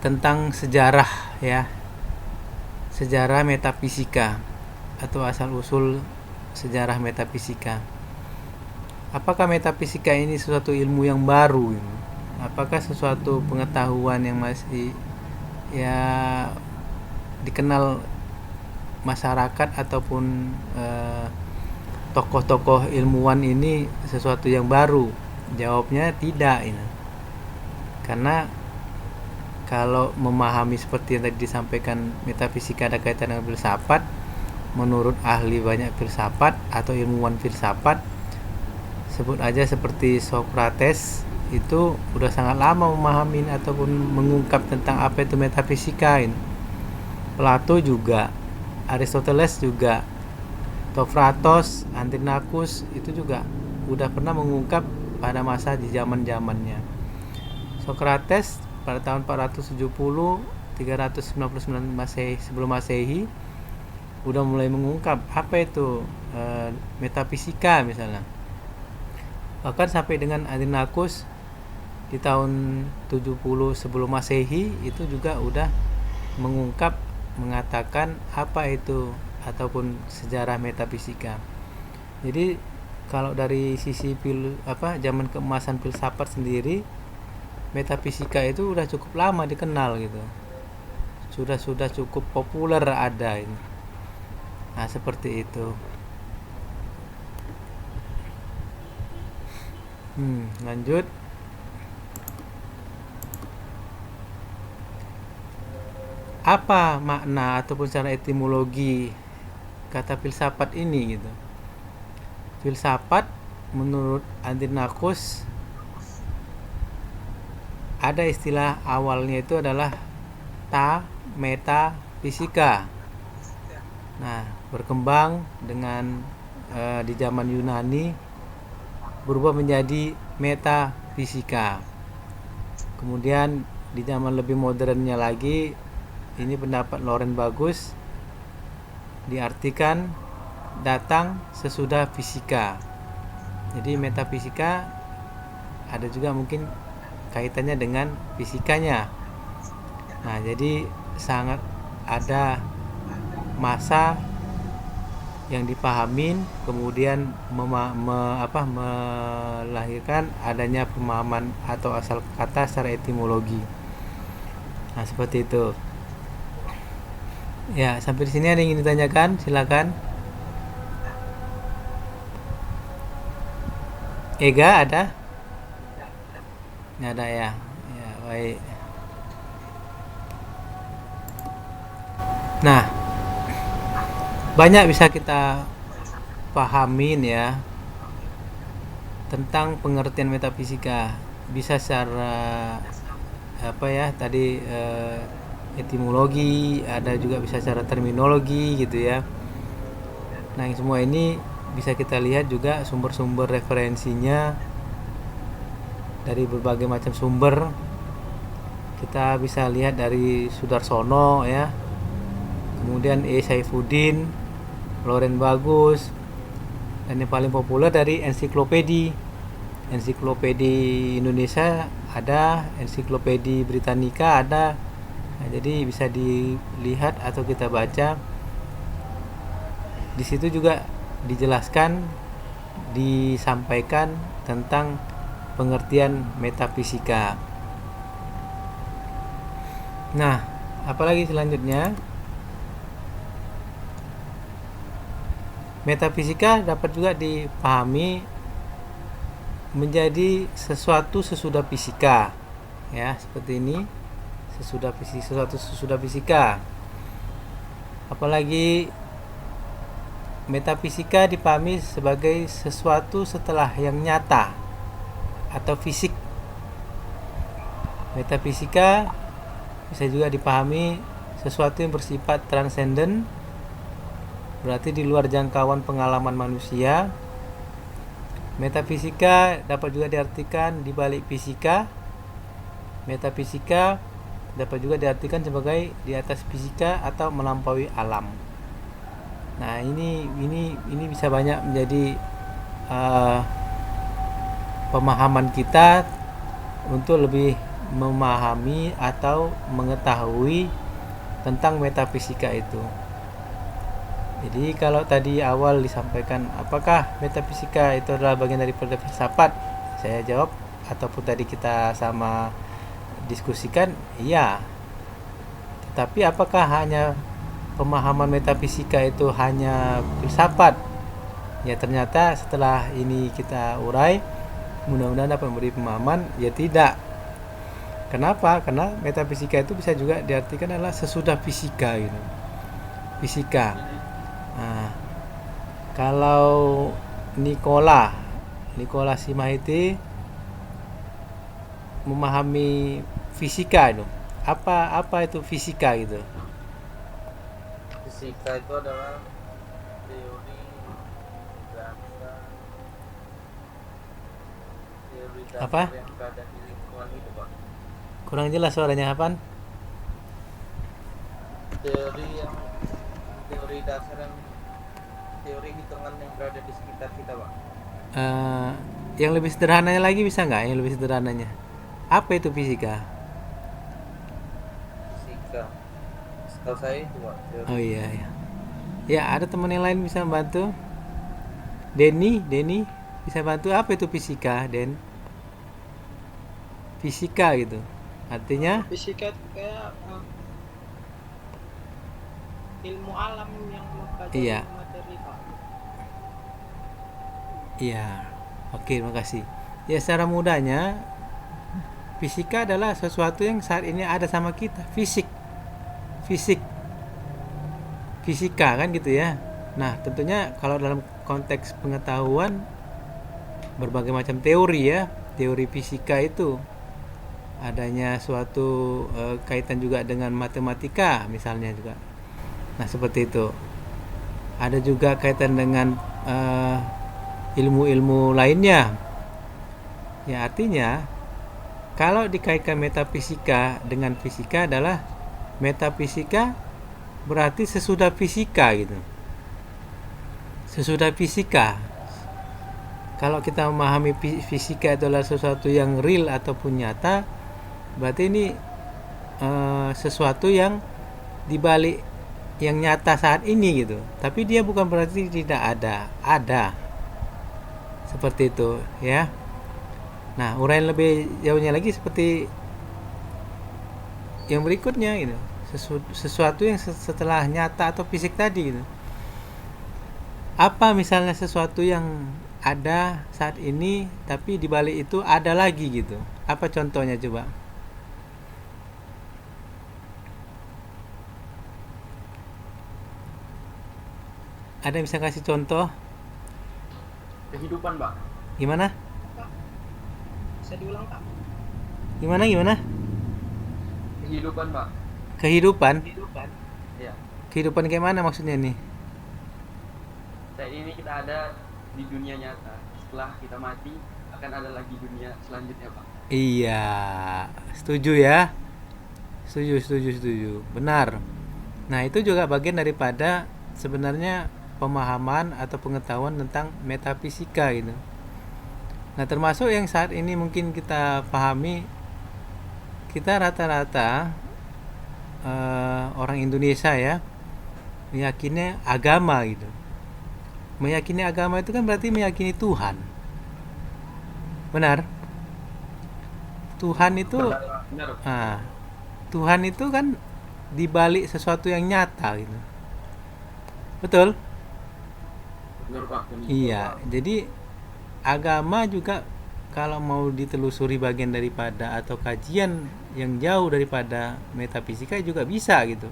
tentang sejarah ya, sejarah metafisika atau asal-usul sejarah metafisika. Apakah metafisika ini sesuatu ilmu yang baru? Apakah sesuatu pengetahuan yang masih ya dikenal masyarakat ataupun tokoh-tokoh ilmuwan ini sesuatu yang baru? Jawabnya tidak ini. Karena kalau memahami seperti yang tadi disampaikan, metafisika ada kaitan dengan filsafat, menurut ahli banyak filsafat atau ilmuwan filsafat, sebut aja seperti Socrates, itu udah sangat lama memahami ataupun mengungkap tentang apa itu metafisika ini. Plato juga, Aristoteles juga, Socrates, Antinochus itu juga udah pernah mengungkap pada masa di zaman-zamannya. Socrates pada tahun 470 399 Masehi sebelum Masehi udah mulai mengungkap apa itu metafisika misalnya. Bahkan sampai dengan Antinochus di tahun 70 sebelum Masehi itu juga udah mengungkap, mengatakan apa itu ataupun sejarah metafisika. Jadi kalau dari sisi zaman keemasan filsafat sendiri, metafisika itu udah cukup lama dikenal gitu. Sudah cukup populer ada ini. Nah, seperti itu. Lanjut. Apa makna ataupun secara etimologi kata filsafat ini gitu? Filsafat menurut Antinochus ada istilah awalnya itu adalah metafisika. Nah, berkembang dengan di zaman Yunani berubah menjadi metafisika. Kemudian di zaman lebih modernnya lagi, ini pendapat Loren Bagus, diartikan datang sesudah fisika. Jadi metafisika ada juga mungkin kaitannya dengan fisikanya. Nah, jadi sangat ada masa yang dipahamin, kemudian melahirkan adanya pemahaman atau asal kata secara etimologi. Nah, seperti itu. Ya, sampai di sini ada yang ingin ditanyakan? Silakan. Ega ada? Nggak ada ya? Ya, baik. Nah, banyak bisa kita pahamin ya tentang pengertian metafisika. Bisa secara tadi etimologi, ada juga bisa secara terminologi gitu ya. Nah, yang semua ini bisa kita lihat juga sumber-sumber referensinya dari berbagai macam sumber. Kita bisa lihat dari Sudarsono ya, kemudian E. Saifuddin, Loren Bagus, dan yang paling populer dari ensiklopedi Indonesia ada, ensiklopedi Britannica ada. Nah, jadi bisa dilihat atau kita baca di situ juga dijelaskan, disampaikan tentang pengertian metafisika. Nah, apalagi selanjutnya, metafisika dapat juga dipahami menjadi sesuatu sesudah fisika ya, seperti ini, sesuatu sesudah fisika. Apalagi metafisika dipahami sebagai sesuatu setelah yang nyata atau fisik. Metafisika bisa juga dipahami sesuatu yang bersifat transenden, berarti di luar jangkauan pengalaman manusia. Metafisika dapat juga diartikan di balik fisika. Metafisika dapat juga diartikan sebagai di atas fisika atau melampaui alam. Nah, ini bisa banyak menjadi pemahaman kita untuk lebih memahami atau mengetahui tentang metafisika itu. Jadi kalau tadi awal disampaikan apakah metafisika itu adalah bagian daripada filsafat, saya jawab ataupun tadi kita sama diskusikan, iya. Tetapi apakah hanya pemahaman metafisika itu hanya filsafat? Ya ternyata setelah ini kita urai, mudah-mudahan dapat memberi pemahaman, ya tidak. Kenapa? Karena metafisika itu bisa juga diartikan adalah sesudah fisika gitu. Fisika. Nah, kalau Nikola Simahiti memahami fisika itu, apa itu fisika gitu? Fisika itu adalah teori dasar Apa? yang berada di lingkungan itu, Pak. Kurang jelas suaranya, apaan? Teori dasar yang teori hitungan yang berada di sekitar kita, Pak. Yang lebih sederhananya lagi bisa nggak? Yang lebih sederhananya, apa itu fisika? Fisika, setahu saya itu, Pak, teori. Oh iya, iya. Ya, ada teman yang lain bisa bantu. Denny bisa bantu, apa itu fisika, Den? Fisika gitu. Artinya Fisika itu kayak ilmu alam yang mempelajari iya. materi, Pak. Iya. Oke, terima kasih. Ya, secara mudahnya fisika adalah sesuatu yang saat ini ada sama kita, fisik. Fisika kan gitu ya. Nah, tentunya kalau dalam konteks pengetahuan berbagai macam teori ya, teori fisika itu adanya suatu kaitan juga dengan matematika misalnya juga. Nah, seperti itu. Ada juga kaitan dengan ilmu-ilmu lainnya. Ya, artinya kalau dikaitkan metafisika dengan fisika adalah metafisika berarti sesudah fisika gitu. Sesudah fisika. Kalau kita memahami fisika itu adalah sesuatu yang real ataupun nyata, berarti ini sesuatu yang dibalik yang nyata saat ini gitu. Tapi dia bukan berarti tidak ada. Seperti itu ya. Nah, uraian lebih jauhnya lagi seperti yang berikutnya gitu. Sesuatu yang setelah nyata atau fisik tadi gitu. Apa misalnya sesuatu yang ada saat ini tapi di balik itu ada lagi gitu. Apa contohnya coba? Ada yang bisa kasih contoh? Kehidupan, Pak. Gimana? Pak, bisa diulang, Pak? Gimana? Kehidupan, Pak. Kehidupan? Ya. Kehidupan kayak mana maksudnya nih? Saat ini kita ada di dunia nyata. Setelah kita mati akan ada lagi dunia selanjutnya, Pak. Iya, setuju ya. Setuju. Benar. Nah, itu juga bagian daripada sebenarnya pemahaman atau pengetahuan tentang metafisika gitu. Nah, termasuk yang saat ini mungkin kita pahami, kita rata-rata orang Indonesia ya meyakini agama gitu. Meyakini agama itu kan berarti meyakini Tuhan. Benar? Tuhan itu Benar. Tuhan itu kan dibalik sesuatu yang nyata gitu. Betul? Benar, Pak. Iya, jadi agama juga kalau mau ditelusuri bagian daripada atau kajian yang jauh daripada metafisika juga bisa gitu.